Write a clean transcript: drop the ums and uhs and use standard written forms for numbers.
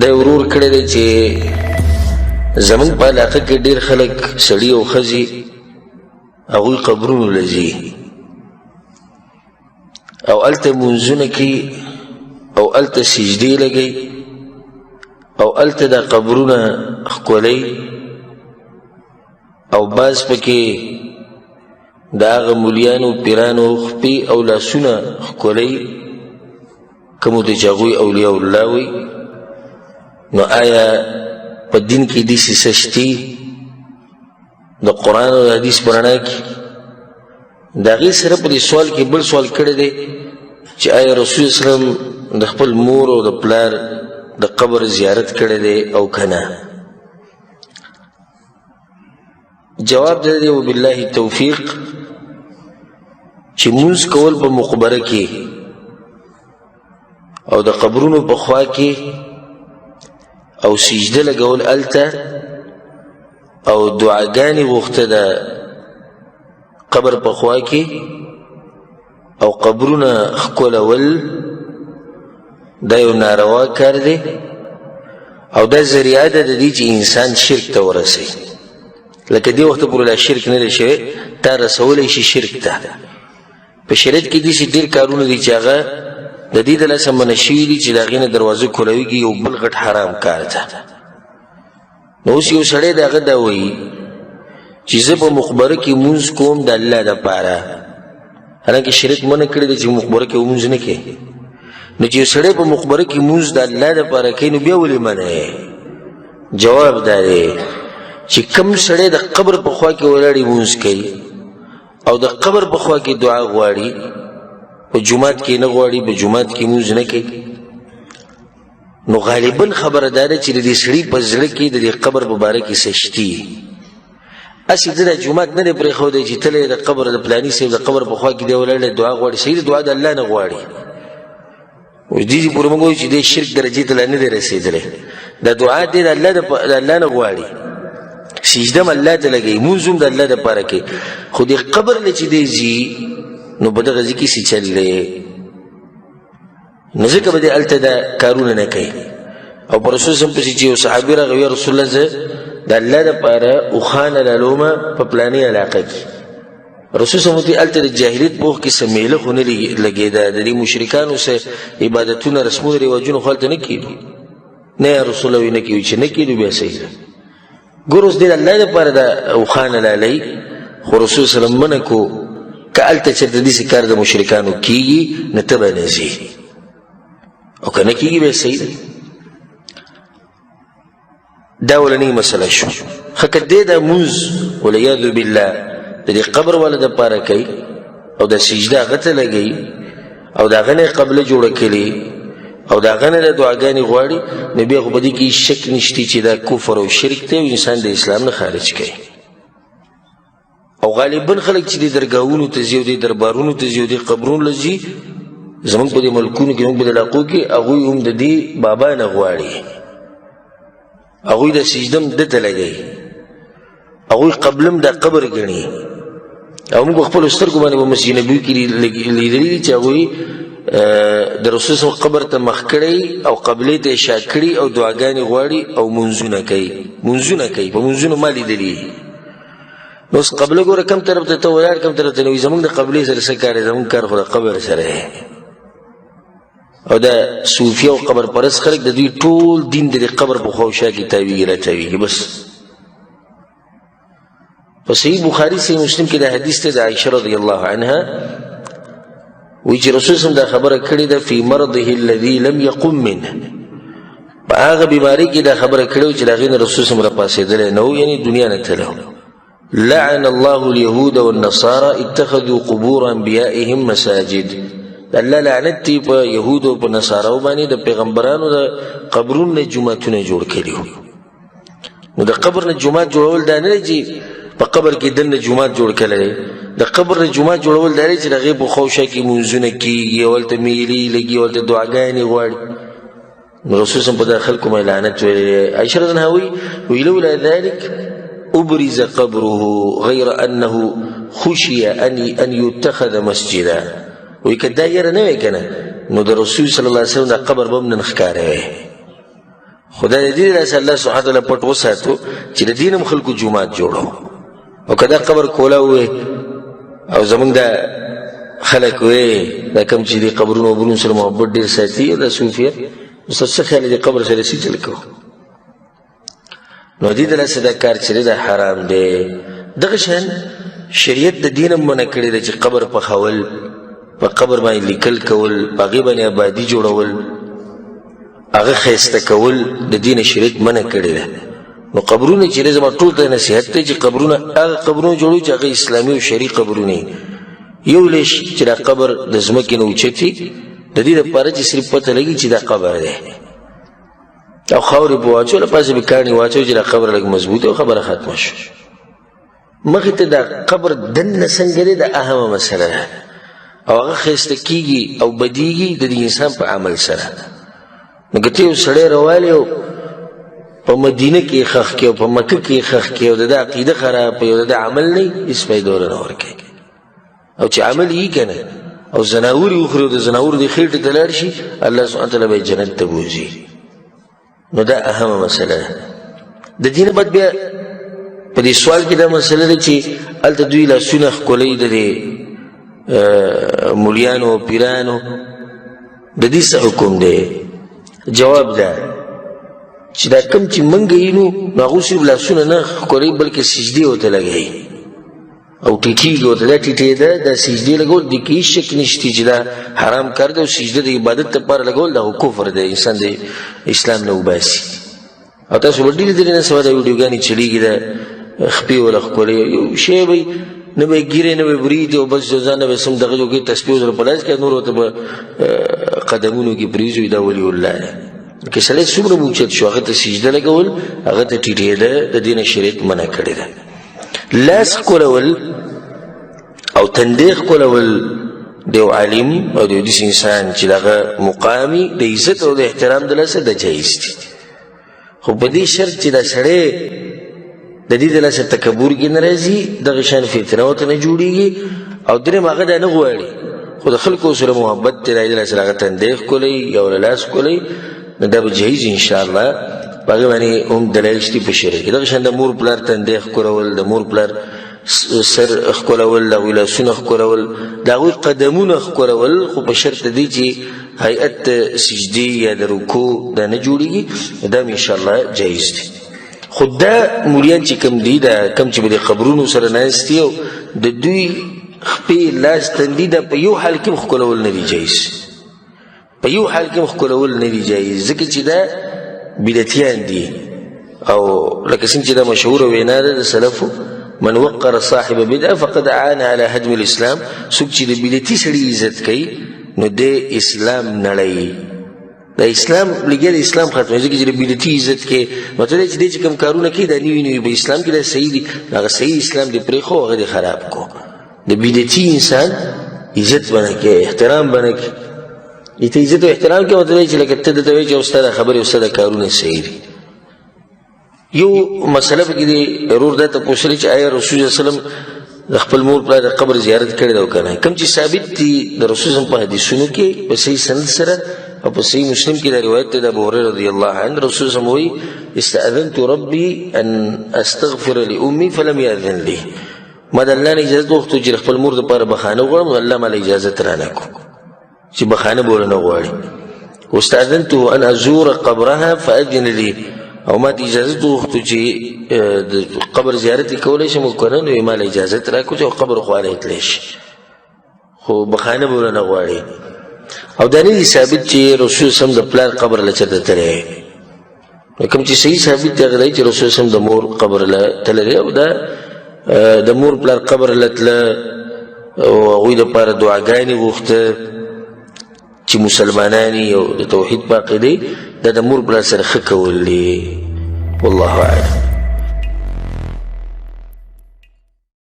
دا ورور کړی دی چې زمونږ په علاقه کې ډېر خلک سړي او ښځې هغوی قبرونو له ځي او هلته لمونځونه کوي او هلته سجدې لګوي او هلته دا قبرونه ښکلوي او بعض پکې د هغه مولیانو پیرانو خپې او لاسونه ښکلوي کومو ته چې هغوی اولیاء الله وي نو آیا په دین کې داسې څه شته د قرآن او حدیث په رڼا کې د هغې سره په دې سوال کې بل سوال کړی دی چې آیا رسول اسلام د خپل مور او د پلار د قبر زیارت کړی دی او که نه جواب دی دی وبالله توفیق چې مونځ کول په مقبره کې او د قبرونو په خوا کې او سجده لګول هلته او دعاګانې غوښته د قبر په خوا کې او قبرونه ښکلول دا یو ناروا کار دی او دا ذریعه ده د دې چې انسان شرک ته ورسوي لکه دې وخته پورې لا شرک نه دی شوی تا رسولی شي شرک ته په شریعت کې داسې ډېر کارونه دي چې هغه د دې د لاسه منع شوي دي چې د هغې نه دروازه کولویږي یو بل غټ حرام کار ده نو اوس یو سړی د هغه دا وایي چې زه په مقبره کې مونځ کوم د الله دپاره حالانکې شریعت منع کړی دی چې مقبره کې مونځ نه کوي نو چې یو سړی په مقبره کې مونځ د الله دپاره کوي نو بیا ولې منع جواب دا دی چې کوم سړی د قبر په خوا کې ولاړې مونځ کوي او د قبر په خوا کې دعا غواړي په جومات کې نه غواړي په جومات کې مونځ نه کوي نو غالبا خبره دا ده چې د دې سړي په زړه کې د دې قبر په باره کې څه شتي هسې ده د جومات نه دی پرېښودی چې تله د قبر د پلاني صاحب د قبر په خوا کې دی ولاړی دعا غواړي صحیح د دعا د الله نه غواړي اوس دې پورې موږ وایو چې دې شرک درجې ته لا نه دی رسېدلی دا دعا دی د الله نه غواړي سجده هم الله ته لګوي مونځ هم د الله دپاره کوي خو دې قبر نه چې دی ځي نو په دغه ځای کې څه چل دی نو ځکه به دې هلته دا کارونه نه کوي او په رسول صلی پسې چې یو صحابي راغی یا رسول الله زه د الله دپاره اوښانه لالومه په پلاني علاقه کې رسول صلی الله هلته د جاهلیت پوخ کې څه میله خو نه لګېده د دې مشرکانو څه عبادتونه رسمونه رواجونه خو هلته نه کېدو نه یا رسول الله نه کېدو چې نه کېدو بیا صحیح ده ګور اوس دې د الله دپاره د اوښانه لالئ خو رسول صلی الله منع کو که هلته چېرته داسې کار د مشرکانو کېږي نه ته به نه ځې او که نه کېږي بیا صحیح ده دا اولنۍ مسله شو ښه که دې دا مونځ والعیاذ بالله د دې قبر والا دپاره کوي او د سجده هغه ته لګوي او د هغه نه یې قبله جوړه کړي او د هغه نه د دعاګانې غواړي نو بیا خو په دې کې شک نشته چې دا کفر او شرک دی او انسان د اسلام نه خارج کوي او غالبا خلک چې دې درګاهونو ته ځي او دې دربارونو ته ځي او دې قبرونو له ځي زموږ په دې ملکونو کې زموږ په دې علاقو کې هغوی هم د دې بابا نه غواړي هغوی د سجده هم ده ته لګوي هغوی قبله هم دا قبر ګڼي او موږ په خپلو سترګو باندې په مسجد نبوي کې لیدلي دي چې هغوی د رسول صلی قبر ته مخ کړی او قبلې ته اشاره کړي او دعاګانې غواړي او منځونه کوي په منځونو ما لیدلي نو اوس قبله ګوره کم طرف ته ته ولاړ کم طرف ته نه وي زموږ د قبلې سره څه کار دی زموږ کار خو د قبر سره دی او دا صوفي او قبر پرست خلک د دوی ټول دین د قبر په خوا شا کې تاویږي راچاویږي بس په صحیح بخاري صحیح مسلم کې دا حدیث ته د عایشه رضی الله عنها وی چې رسول صلی دا خبره کړې ده فی مرضه الذي لم يقم منه په هغه بیماري کې دا خبره کړې چې د هغې نه رسول صلی راپاڅېدلی نه و یعنې دنیا نه تللی لعن الله اليهود والنصارى اتخذوا قبور انبیائهم مساجد الله لعنت دی په یهودو او په نصاراو باندې د پیغمبرانو د قبرونو نه جوماتونه جوړ کړي نو د قبر نه جومات جوړول دا نه دی چې په قبر کې دننه جومات جوړ کړی د قبر نه جومات جوړول دا دی چې د هغې په خوشه کې مونځونه کېږي او هلته میلې لګي او هلته دعاګانې غواړي نو رسول صلی په دا خلکو باندې لعنت ویلی عایشه رضی الله عنها وی لولا ذلك ابرز قبره غیر انه خشي ان يتخذ مسجدا وی که دا یره نه وی کنه نو د رسول صلی الله علیه وسلم د قبر به هم نن ښکاره وی خدای دې لاسه الله سبحانه وتعالی پټ وساتو چې د دین هم خلکو جومات جوړو او کدا قبر کولا وې او زمونږ د خلک وې دا کوم چې دې قبرونو وبرونو سره محبت ډېر ساتي او د صوفیه څه خیال دې قبر سره سي چل کوو نو دې لاسه دا کار چې دا حرام دی دغه شان شریعت د دین هم منع کړی دی چې قبر پخول په قبر باندې لیکل کول په هغې باندې آبادي جوړول هغه ښایسته کول د دین شریعت منع کړی دی نو قبرونه چې زما ټول ته نصیحت دی چې قبرونه هغه قبرونه جوړوي چې هغه اسلامي او شرعي قبرونه یو لیش چې دا قبر د ځمکې نه اوچتي د دې دپاره چې صرف پته لګي چې دا قبر دی او خاورې په واچولو پاسې به کاڼي واچوي چې دا قبر لږ مضبوط او خبره ختمه شو مخې ته دا قبر دننه څنګه دی دا اهمه مسله ده او هغه ښایسته کېږي او بدیږي د دې انسان په عمل سره نو که ته یو سړی روالې او په مدینه کې ښخ کې او په مکه کې ښخ کې او د ده عقیده خراب کړي او د ده عمل نه هېڅ فایده ورله نه ورکوي او چې عمل یې که نه او زناور یې وخوري او د زناورو دې خېټې ته لاړ شي الله سبحانه وتعالی به یې جنت ته بوځي نو دا اهمه مسله ده د دې نه بعد بیا په دې سوال کې دا مسله ده چې هلته دوی لاسونه ښکلوي د دې مولیانو او پیرانو د دې څه حکم دی جواب ده چې دا کوم چې موږ یې نو هغوی صرف لاسونه نه ښکلوي بلکې سجدې ورته لګوي او ټیټېږي ورته دا ټیټېده دا سجدې لګول دې کې هېڅ شک نشته چې دا حرام کار دی او سجده د عبادت لپاره لګول دا خو کفر دی انسان د اسلام نه وباسي او تاسو به ډېرې ډېرې نه سوا دا ویډیوګانې چلیږي دا خپې وله ښکلوي یو شی به نه به یې ګیرې نه به یې برید او بس ځان نه به سم دغه جو کې تسبیح ورسره په لاس کړي نور ورته به قدمونو کې پرېږدي دا ولي الله دی که سړی څومره به اوچت شو هغه ته سجده لګول هغه ته ټیټېده د دې نه شریعت منع کړې ده لاس ښکلول او تندی ښکلول د یو عالم او د یو داسې انسان چې دغه مقامي د عزت او د احترام د لاسه د جایز دي خو په دې شرط چې دا سړی د دې د لاسه تکبر کې نه راځي دغه شان فتنه ورته نه جوړېږي او درېیم هغه دا نه غواړي خو د خلکو سره محبت دی د لاسه هغه تندی ښکلوي یا له لاس ښکلوي نو دا به جایز انشاءالله په هغې باندې هم دلایل شته په شریع کې دغه شان د مور پلار تندی ښکلول د مور پلار سر ښکلول د هغوی لاسونه ښکلول د هغوی قدمونه ښکلول خو په شرط دی چې هیئت سجدې یا د رکوع دا نه جوړېږي دا هم انشاءالله جایز دی خو دا مولیان چې کوم دي دا کوم چې به د قبرونو سره ناست دي او د دوی خپې لاس تندي دا په یو حال کې هم ښکلول نه دي جایز په یو حال کې هم ښکلول نه دي جایز ځکه چې دا بدعتیان دي او لکه څنګه چې دا مشهوره وینا ده د سلفو من وقر صاحب بدعه فقد اعان على هدم الاسلام څوک چې د بدعتي سړي عزت کوي نو د اسلام نړوي دا اسلام لګیا د اسلام ختموي ځکه چې د بدعتي عزت کوي مطلب دی چې دی چې کوم کارونه کوي دا نوي نوي په اسلام کې دا صحیح دي هغه صحیح اسلام دې پرېښو هغه دې خراب کو د بدعتي انسان عزت به نه کوي احترام به نه کوي دې ته عزت او احترام کوي مطلب دی چې لکه ته درته وایي چې ستا دا خبرې او ستا دا کارونه صحیح دي یو مسله پکې دی ضرور دا تپوس لري چې آیا رسول الله صلی الله علیه وسلم د خپل مور پلار د قبر زیارت کړی ده او که نه کوم چې ثابت دي د رسول الله په حدیثونو کې په صحیح سند سره او په صحیح مسلم کې دا روایت دی د ابو هريره رضی الله عنه رسول الله وایي استأذنت ربي ان استغفر لامي فلم يأذن لي ما د الله نه اجازه وغوښتو چې خپل مور دپاره بخانه وغواړم نو الله ماله اجازت رانه کړو چې بخانه به ورنه غواړي واستأذنته ان ازور قبرها فأذن لي او ما ته اجازه وغوښتو چې د قبر زیارت یې کولی شم او که نه نو یې ماله اجازت راکړو چې قبر خواله تللی شي خو بخانه به ورنه غواړي او دا نه دي ثابت چې رسول سم د پلار قبر له چېرته تللی کوم چې صحیح ثابت دی هغه دی چې رسول سم د مور قبر له تللی دی او دا د مور پلار قبر له تله او هغوی دپاره دعاګانې غوښته چې مسلمانان او د توحید په عقیدې دا د مور پلار سره ښه کول دي والله اعلم